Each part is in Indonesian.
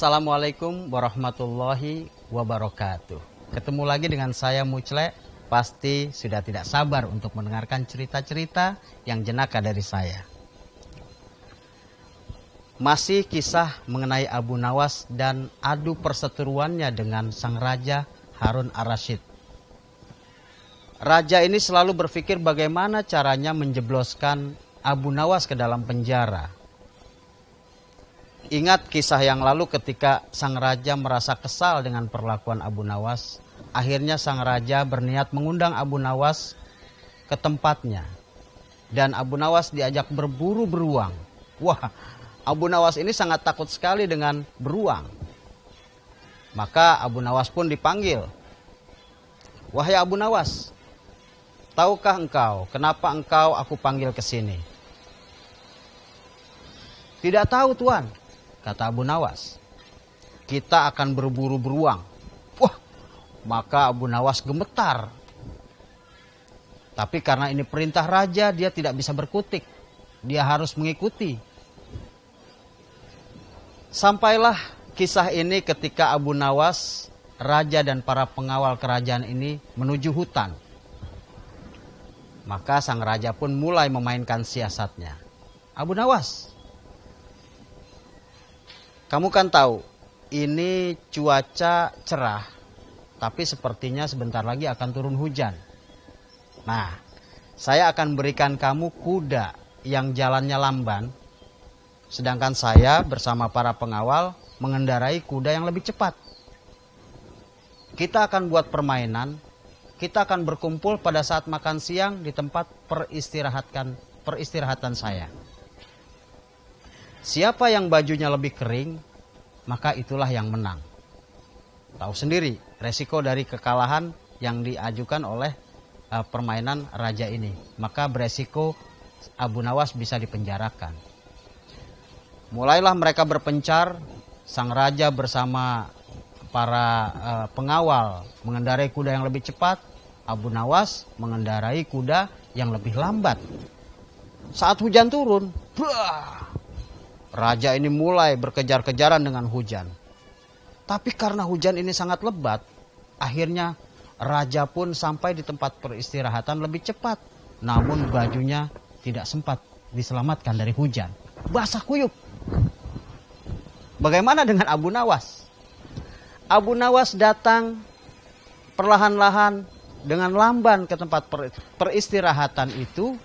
Assalamualaikum warahmatullahi wabarakatuh. Ketemu lagi dengan saya Mucle. Pasti sudah tidak sabar untuk mendengarkan cerita-cerita yang jenaka dari saya. Masih kisah mengenai Abu Nawas dan adu perseteruannya dengan sang raja Harun ar-Rasyid. Raja ini selalu berpikir bagaimana caranya menjebloskan Abu Nawas ke dalam penjara. Ingat kisah yang lalu ketika sang raja merasa kesal dengan perlakuan Abu Nawas. Akhirnya sang raja berniat mengundang Abu Nawas ke tempatnya. Dan Abu Nawas diajak berburu beruang. Wah, Abu Nawas ini sangat takut sekali dengan beruang. Maka Abu Nawas pun dipanggil. Wahai Abu Nawas, tahukah engkau kenapa engkau aku panggil ke sini? Tidak tahu, Tuan, kata Abu Nawas. Kita akan berburu beruang. Wah, maka Abu Nawas gemetar. Tapi karena ini perintah raja, dia tidak bisa berkutik. Dia harus mengikuti. Sampailah kisah ini ketika Abu Nawas, raja dan para pengawal kerajaan ini menuju hutan. Maka sang raja pun mulai memainkan siasatnya. Abu Nawas, kamu kan tahu, ini cuaca cerah, tapi sepertinya sebentar lagi akan turun hujan. Nah, saya akan berikan kamu kuda yang jalannya lamban, sedangkan saya bersama para pengawal mengendarai kuda yang lebih cepat. Kita akan buat permainan, kita akan berkumpul pada saat makan siang di tempat peristirahatan saya. Siapa yang bajunya lebih kering, maka itulah yang menang. Tahu sendiri resiko dari kekalahan yang diajukan oleh permainan raja ini. Maka beresiko Abu Nawas bisa dipenjarakan. Mulailah mereka berpencar, sang raja bersama para pengawal mengendarai kuda yang lebih cepat, Abu Nawas mengendarai kuda yang lebih lambat. Saat hujan turun, raja ini mulai berkejar-kejaran dengan hujan. Tapi karena hujan ini sangat lebat, akhirnya raja pun sampai di tempat peristirahatan lebih cepat. Namun bajunya tidak sempat diselamatkan dari hujan. Basah kuyup. Bagaimana dengan Abu Nawas? Abu Nawas datang perlahan-lahan dengan lamban ke tempat peristirahatan itu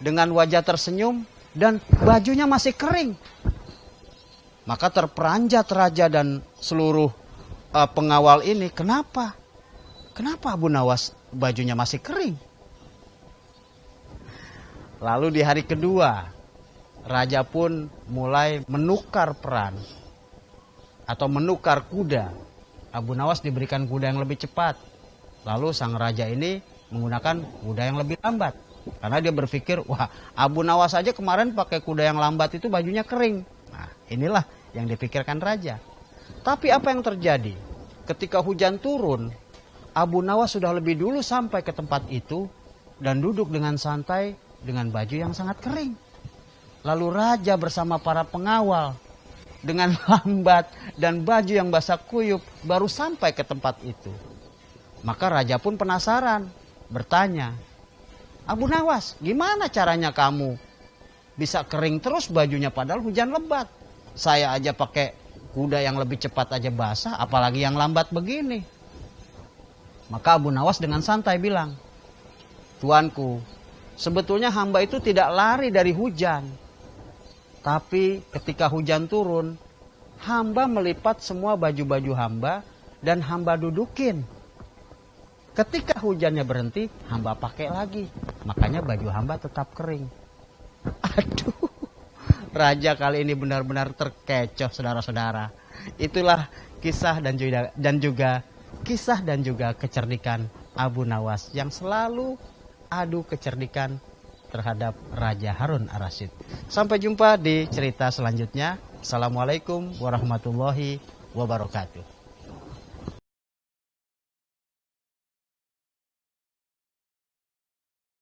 dengan wajah tersenyum dan bajunya masih kering. Maka terperanjat raja dan seluruh pengawal ini. Kenapa? Kenapa Abu Nawas bajunya masih kering? Lalu di hari kedua, raja pun mulai menukar peran atau menukar kuda. Abu Nawas diberikan kuda yang lebih cepat. Lalu sang raja ini menggunakan kuda yang lebih lambat. Karena dia berpikir, wah, Abu Nawas saja kemarin pakai kuda yang lambat itu bajunya kering. Nah, inilah yang dipikirkan raja. Tapi apa yang terjadi? Ketika hujan turun, Abu Nawas sudah lebih dulu sampai ke tempat itu dan duduk dengan santai dengan baju yang sangat kering. Lalu raja bersama para pengawal dengan lambat dan baju yang basah kuyup baru sampai ke tempat itu. Maka raja pun penasaran, bertanya, Abu Nawas, gimana caranya kamu bisa kering terus bajunya padahal hujan lebat? Saya aja pakai kuda yang lebih cepat aja basah, apalagi yang lambat begini. Maka Abu Nawas dengan santai bilang, Tuanku, sebetulnya hamba itu tidak lari dari hujan. Tapi ketika hujan turun, hamba melipat semua baju-baju hamba dan hamba dudukin. Ketika hujannya berhenti, hamba pakai lagi. Makanya baju hamba tetap kering. Aduh, raja kali ini benar-benar terkecoh, saudara-saudara. Itulah kisah dan juga kecerdikan Abu Nawas yang selalu adu kecerdikan terhadap Raja Harun ar-Rasyid. Sampai jumpa di cerita selanjutnya. Assalamualaikum warahmatullahi wabarakatuh.